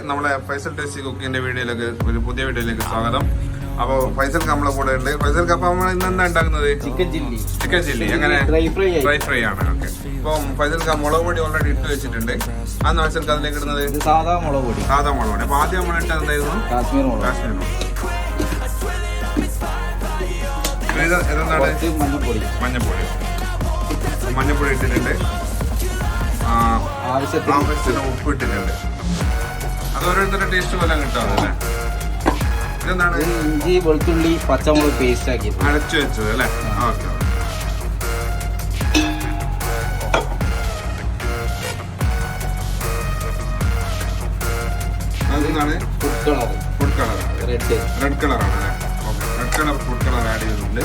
നമ്മളെ ഫൈസൽ ടേസ്റ്റി കുക്കിന്റെ വീഡിയോയിലേക്ക് ഒരു പുതിയ വീഡിയോയിലേക്ക് സ്വാഗതം. അപ്പോൾ ഫൈസൽക്ക് നമ്മളെ കൂടെ ഉണ്ട്. ഫൈസൽക്ക് അപ്പോൾ നമ്മൾ ഇന്ന് എന്താ ഉണ്ടാക്കുന്നത്? ചിക്കൻ ചില്ലി എങ്ങനെ ഡ്രൈ ഫ്രൈ ആണ്. ഓക്കെ, അപ്പം ഫൈസൽക്ക് മുളക് പൊടി ഓൾറെഡി ഇട്ട് വെച്ചിട്ടുണ്ട്. അന്ന് ഫൈസൽക്ക് അതിലേക്ക് ഇടുന്നത് സാധാ മുളക് പൊടി. അപ്പൊ ആദ്യം നമ്മൾ ഇട്ടത് എന്തായിരുന്നു? കാശ്മീർ മുളക്. മഞ്ഞപ്പൊടി ഇട്ടിട്ടുണ്ട്. ആവശ്യത്തിന് ഉപ്പ് ഇട്ടിട്ടുണ്ട്. അത് ഓരോരുത്തരുടെ ടേസ്റ്റ് പോലെ കിട്ടാമല്ലേ? ഇതെന്താണ്? ഇഞ്ചി വെളുത്തുള്ളി പച്ചമുളക് പേസ്റ്റ് ആക്കി അരച്ചു വെച്ചത് അല്ലേ? ഓക്കെ. അതെന്താണ്? ഫുഡ് കളർ റെഡ് കളറാണ് അല്ലേ? Okay, red colour food colour add ചെയ്യുന്നുണ്ട്.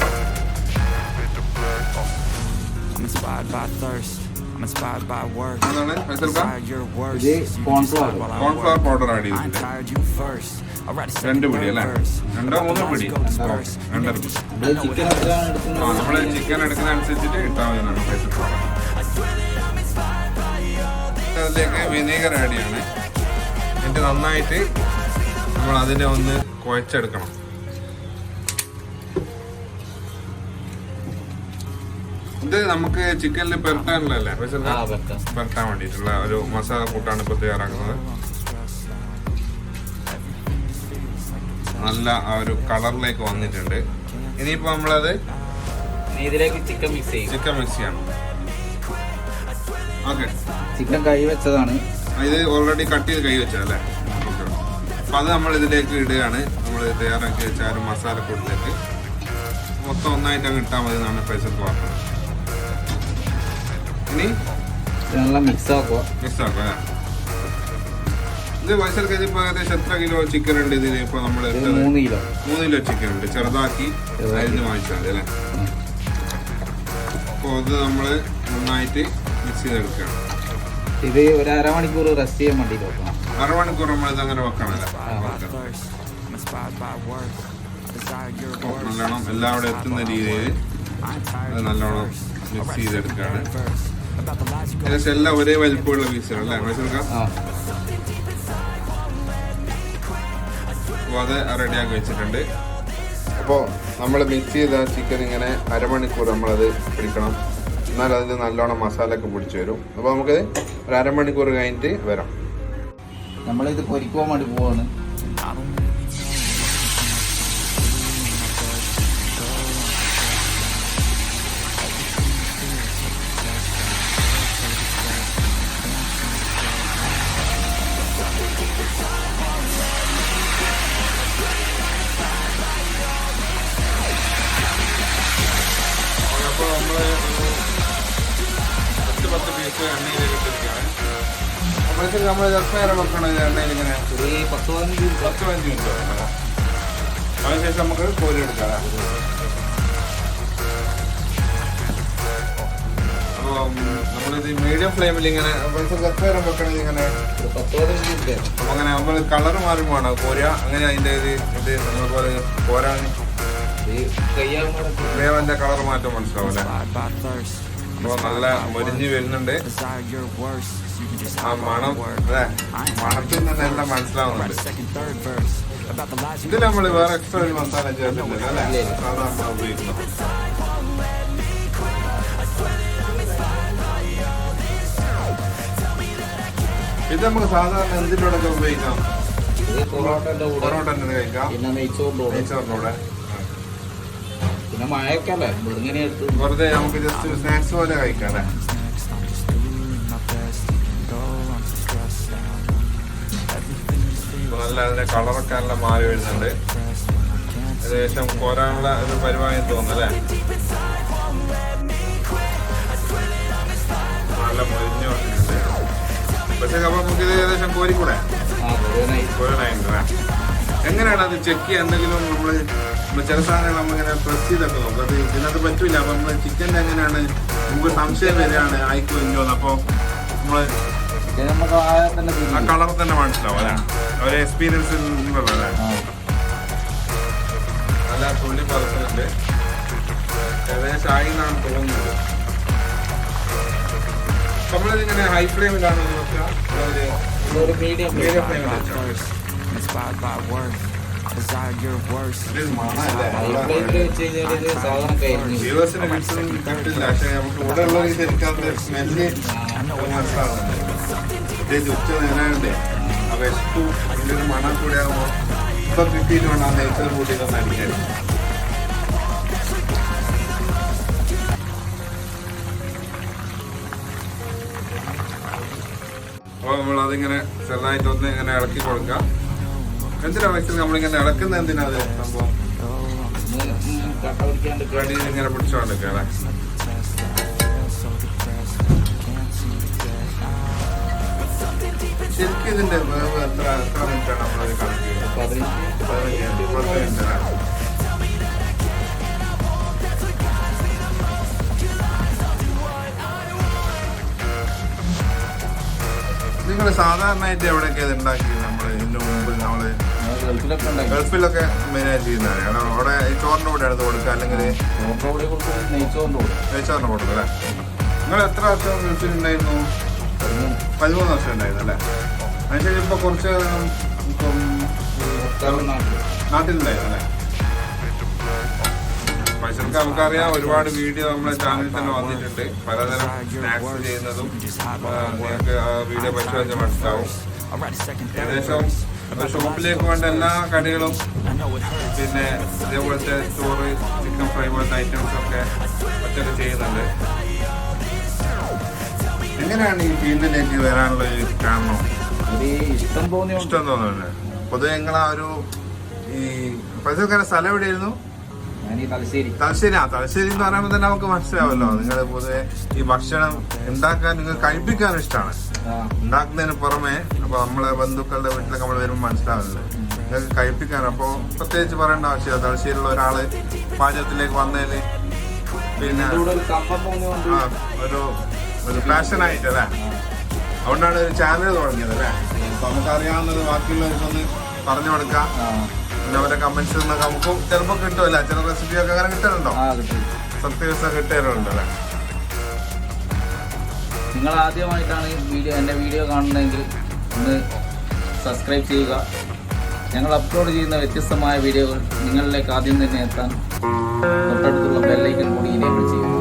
കോൺഫ്ലവർ പൗഡർ ആഡ് ചെയ്തിട്ടുണ്ട്. 2 പിടി അല്ലേ? 2-3 പിടി. നമ്മള് ചിക്കൻ എടുക്കുന്ന അനുസരിച്ചിട്ട് ഇട്ടാൽ മതി എന്നാണ് ഫൈസൽ പറഞ്ഞത്. അതിലേക്ക് വിനീഗർ ആഡ് ചെയ്യാണ്. എന്നിട്ട് നന്നായിട്ട് നമ്മൾ അതിനെ ഒന്ന് കുഴച്ചെടുക്കണം. ഇത് നമുക്ക് ചിക്കനിൽ പെരട്ടാനുള്ളതല്ലേ? പെരട്ടാൻ വേണ്ടിയിട്ടുള്ള ഒരു മസാല കൂട്ടാണ് ഇപ്പൊ തയ്യാറാക്കുന്നത്. നല്ല ആ ഒരു കളറിലേക്ക് വന്നിട്ടുണ്ട്. ഇനിയിപ്പോ നമ്മളത് ചിക്കൻ മിക്സ് ചെയ്യണം. ഓക്കെ, ചിക്കൻ കൈ വെച്ചതാണ്. ഇത് ഓൾറെഡി കട്ട് ചെയ്ത് കൈ വെച്ചതല്ലേ? ഓക്കെ, അപ്പൊ അത് നമ്മൾ ഇതിലേക്ക് ഇടുകയാണ്. നമ്മൾ തയ്യാറാക്കി വെച്ച ആ ഒരു മസാല കൂട്ടിലേക്ക് മൊത്തം ഒന്നായിട്ട് അങ്ങ് ഇട്ടാൽ മതി എന്നാണ് ഫൈസൽ പറഞ്ഞത്. ഇനി നല്ല മിക്സ് ആക്കുക. ഇത് ഫൈസൽക്ക് ഇതിപ്പോ ഏകദേശം എത്ര കിലോ ചിക്കൻ ഉണ്ട് ഇതിന്? ഇപ്പൊ നമ്മള് 3 കിലോ ചിക്കൻ ഉണ്ട്. ചെറുതാക്കി അരിഞ്ഞ് വാങ്ങിച്ചാൽ മതി അല്ലേ? അപ്പോൾ ഇത് നമ്മള് നന്നായിട്ട് മിക്സ് ചെയ്തെടുക്കുകയാണ്. ഇത് ഒരു അരമണിക്കൂർ റെസ്റ്റ് ചെയ്യാൻ വേണ്ടി വെക്കണം. അരമണിക്കൂർ നമ്മൾ ഇത് അങ്ങനെ വെക്കണല്ലേ? നല്ലോണം എല്ലാവിടെ എത്തുന്ന രീതിയിൽ അത് നല്ലോണം മിക്സ് ചെയ്തെടുക്കുകയാണ്. ഏകദേശം എല്ലാം ഒരേ വലിപ്പമുള്ള പീസുകളല്ലേ ഫൈസൽക്ക? അപ്പോൾ അത് റെഡിയാക്കി വെച്ചിട്ടുണ്ട്. അപ്പോൾ നമ്മൾ മിക്സ് ചെയ്ത ചിക്കൻ ഇങ്ങനെ അരമണിക്കൂർ നമ്മളത് പിടിക്കണം. എന്നാൽ അതിന് നല്ലോണം മസാലയൊക്കെ പിടിച്ചു വരും. അപ്പോൾ നമുക്കത് ഒരു അരമണിക്കൂർ കഴിഞ്ഞിട്ട് വരാം. നമ്മളിത് പൊരിക്കുവാൻ വേണ്ടി പോവാണ്. അപ്പോൾ നമ്മൾ 10 പീസ് എണ്ണയിലേക്ക് ഇട്ടിരിക്കുകയാണ്. അപ്പോഴത്തേക്ക് നമ്മൾ എത്ര നേരം വെക്കണം എണ്ണയിൽ? ഇങ്ങനെ 10-15 മിനിറ്റ് വേണം. അതിനുശേഷം നമുക്ക് കോരി എടുക്കാം. അപ്പോൾ നമ്മളിത് മീഡിയം ഫ്ലെയിമിൽ ഇങ്ങനെ എത്ര നേരം വെക്കണം? ഇങ്ങനെ 10-15 മിനിറ്റ്. അപ്പോൾ അങ്ങനെ നമ്മൾ കളർ മാറുമ്പോഴാണ് കോരുക. അങ്ങനെ അതിൻ്റെ ഇത് നമ്മളിപ്പോൾ കോരാൻ വേവന്റെ കളർ മാറ്റം മനസ്സിലാവല്ലേ? അപ്പോൾ നല്ല മൊരിഞ്ഞ് വരുന്നുണ്ട്. ആ മണം അല്ലേ? മണത്തിൽ നിന്ന് എല്ലാം മനസ്സിലാവുന്നുണ്ട്. ഇതിൽ നമ്മൾ വേറെ എക്സ്ട്രാ ഒരു മസാല ചേർത്തില്ല അല്ലേ? സാധാരണ ഉപയോഗിക്കുന്നത്. ഇത് നമുക്ക് സാധാരണ എന്തിനോടൊക്കെ ഉപയോഗിക്കാം? പൊറോട്ടൻ്റെ കഴിക്കാം, നെയ്ച്ചോറിൻ്റെ കൂടെ. പിന്നെ മഴയൊക്കെ അല്ലേ, വെറുതെ നമുക്ക് ജസ്റ്റ് സ്നാക്സ് പോലെ കഴിക്കാം അല്ലേ? നല്ല അതിന്റെ കളറൊക്കെ നല്ല മാറി വരുന്നുണ്ട്. ഏകദേശം കോരാനുള്ള ഒരു പരിപാടി തോന്നുന്നല്ലേ? നല്ല മൊരിഞ്ഞു വന്നിട്ടുണ്ട്. പക്ഷേ അപ്പൊ നമുക്കിത് ഏകദേശം കോരിക്കൂടെ? കോരാനായിട്ടുണ്ട്. എങ്ങനെയാണ് അത് ചെക്ക് ചെയ്യുക? എന്തെങ്കിലും നമ്മള് ചില സാധനങ്ങൾ നമ്മളിങ്ങനെ പ്രസ് ചെയ്തൊക്കെ നോക്കും. അത് ഇതിനകത്ത് പറ്റൂല. അപ്പൊ നമ്മള് ചിക്കൻ്റെ എങ്ങനെയാണ് നമുക്ക് സംശയം വരികയാണ് ആയിക്കോ ഇല്ലോന്ന്. അപ്പൊ നമ്മള് ആ കളർ തന്നെ മനസ്സിലാവും അല്ലേ? ഒരു എക്സ്പീരിയൻസ് ഉള്ളതല്ലേ? നല്ല തുള്ളി പറക്കുന്നുണ്ട്. ഏകദേശം ആയി എന്നാണ് തോന്നുന്നത്. നമ്മളിതിങ്ങനെ ഹൈ ഫ്ലെയിമിലാണ് വെക്കുക. ഒരു മീഡിയം മീഡിയം ഫ്ലെയിമിൽ വെച്ചോ. Inspired by work, desire your worst. ഇത് മണമല്ലേ? ഫ്ലെയിമിൽ വെച്ച് കഴിഞ്ഞാൽ ഇത് സാധനം കഴിഞ്ഞു. വ്യൂവേഴ്സിന് കിട്ടില്ല, പക്ഷെ നമുക്ക് ഇവിടെ ഉള്ള ശരിക്കാത്ത സ്മെല്ല് മനസ്സിലാവുന്നുണ്ട്. പ്രത്യേകിച്ച് ഉച്ച നേരാണ്ട് ആ വിശപ്പും അതിൻ്റെ ഒരു മണം കൂടെ ആകുമ്പോൾ ഇപ്പൊ കിട്ടിയിട്ട് വേണം ആ നെയ്ച്ചോറ് കൂട്ടിയിട്ടൊന്ന് അടിക്കാൻ. അപ്പോൾ നമ്മളതിങ്ങനെ ചെറുതായിട്ടൊന്ന് ഇങ്ങനെ ഇളക്കി കൊടുക്കാം. എന്തിനാ വെച്ചാൽ നമ്മളിങ്ങനെ ഇളക്കുന്നത് എന്തിനാ അത് സംഭവം കട്ട പിടിക്കാണ്ട് കടിയിൽ ഇങ്ങനെ പിടിച്ചോണ്ടിരിക്കുക അല്ലേ? ശരിക്കും ഇതിന്റെ വേവ് എത്ര മിനിറ്റാണ് നമ്മളത് കണക്ക് ചെയ്യുന്നത്? 10 മിനിറ്റ് അല്ലേ? നിങ്ങൾ സാധാരണയായിട്ട് എവിടെയൊക്കെ ഇത് ഉണ്ടാക്കിയത്? നമ്മൾ ഇതിന്റെ മുമ്പിൽ നമ്മള് ഗൾഫിലൊക്കെ ഉണ്ടാക്കി. ഗൾഫിലൊക്കെ മെയിനായിട്ട് ചെയ്യുന്നതാണ്. കാരണം അവിടെ ഈ ചോറിന്റെ കൂടെ എടുത്ത് കൊടുക്കുക, അല്ലെങ്കിൽ ചോറിന്റെ കൂടെ കൊടുക്കും, നെയ്ച്ചോറിന്റെ കൂടെ. നെയ്ച്ചോറിന് കൊടുക്കുക അല്ലേ? നിങ്ങൾ എത്ര വർഷം ഗൾഫിലുണ്ടായിരുന്നു? 13 വർഷം ഉണ്ടായിരുന്നു അല്ലേ? അതിനുശേഷം ഇപ്പൊ കുറച്ച് ഇപ്പം നാട്ടിലുണ്ടായിരുന്നു അല്ലേ? പൈസക്ക് നമുക്കറിയാം, ഒരുപാട് വീഡിയോ നമ്മുടെ ചാനലിൽ തന്നെ വന്നിട്ടുണ്ട്. പലതരം സ്നാക്സ് ചെയ്യുന്നതും നിങ്ങൾക്ക് ആ വീഡിയോ പരിശോധിച്ച് മനസ്സിലാവും. ഏകദേശം ഷോപ്പിലേക്ക് വേണ്ട എല്ലാ കടികളും പിന്നെ ഇതേപോലത്തെ ചോറ്, ചിക്കൻ ഫ്രൈ പോലത്തെ ഐറ്റംസ് ഒക്കെ ഒറ്റയ്ക്ക് ചെയ്യുന്നുണ്ട്. എങ്ങനെയാണ് ഈ ഫീൽഡിലേക്ക് വരാനുള്ള ഒരു കാരണം? ഇഷ്ടം തോന്നുന്നുണ്ട്. പൊതുവെ നിങ്ങളാ ഒരു ഈ പൈസക്കാരുടെ സ്ഥലം എവിടെയായിരുന്നു? തലശ്ശേരി എന്ന് പറയുമ്പോൾ തന്നെ നമുക്ക് മനസ്സിലാവല്ലോ. നിങ്ങൾ പൊതുവെ ഈ ഭക്ഷണം ഉണ്ടാക്കാൻ, നിങ്ങൾ കഴിപ്പിക്കാൻ ഇഷ്ടമാണ്. ഉണ്ടാക്കുന്നതിന് പുറമെ അപ്പൊ നമ്മളെ ബന്ധുക്കളുടെ വീട്ടിലൊക്കെ നമ്മൾ വരുമ്പോൾ മനസ്സിലാവുന്നത് നിങ്ങൾക്ക് കഴിപ്പിക്കാൻ. അപ്പോൾ പ്രത്യേകിച്ച് പറയേണ്ട ആവശ്യമില്ല. തലശ്ശേരിയുള്ള ഒരാള് പാചകത്തിലേക്ക് വന്നതില് പിന്നെ ഒരു പാഷനായിട്ട് അല്ലേ? അതുകൊണ്ടാണ് ഒരു ചാനൽ തുടങ്ങിയത് അല്ലേ? അപ്പൊ നമുക്കറിയാവുന്നത് ബാക്കിയുള്ളവർക്കൊന്ന് പറഞ്ഞു കൊടുക്കാം. പിന്നെ അവരുടെ കമന്റ്സ് നമുക്കും ചിലപ്പോൾ കിട്ടുമല്ല, ചില റെസിപ്പിയൊക്കെ അങ്ങനെ കിട്ടാറുണ്ടോ? സബ്സ്ക്രൈബേഴ്സ് കിട്ടാറുണ്ടോ അല്ലേ? നിങ്ങൾ ആദ്യമായിട്ടാണ് എൻ്റെ വീഡിയോ കാണുന്നതെങ്കിൽ ഒന്ന് സബ്സ്ക്രൈബ് ചെയ്യുക. ഞങ്ങൾ അപ്ലോഡ് ചെയ്യുന്ന വ്യത്യസ്തമായ വീഡിയോകൾ നിങ്ങളിലേക്ക് ആദ്യം തന്നെ എത്താൻ തൊട്ടടുത്തുള്ള ബെല്ലൈക്കൺ കൂടി എനേബിൾ ചെയ്യുക.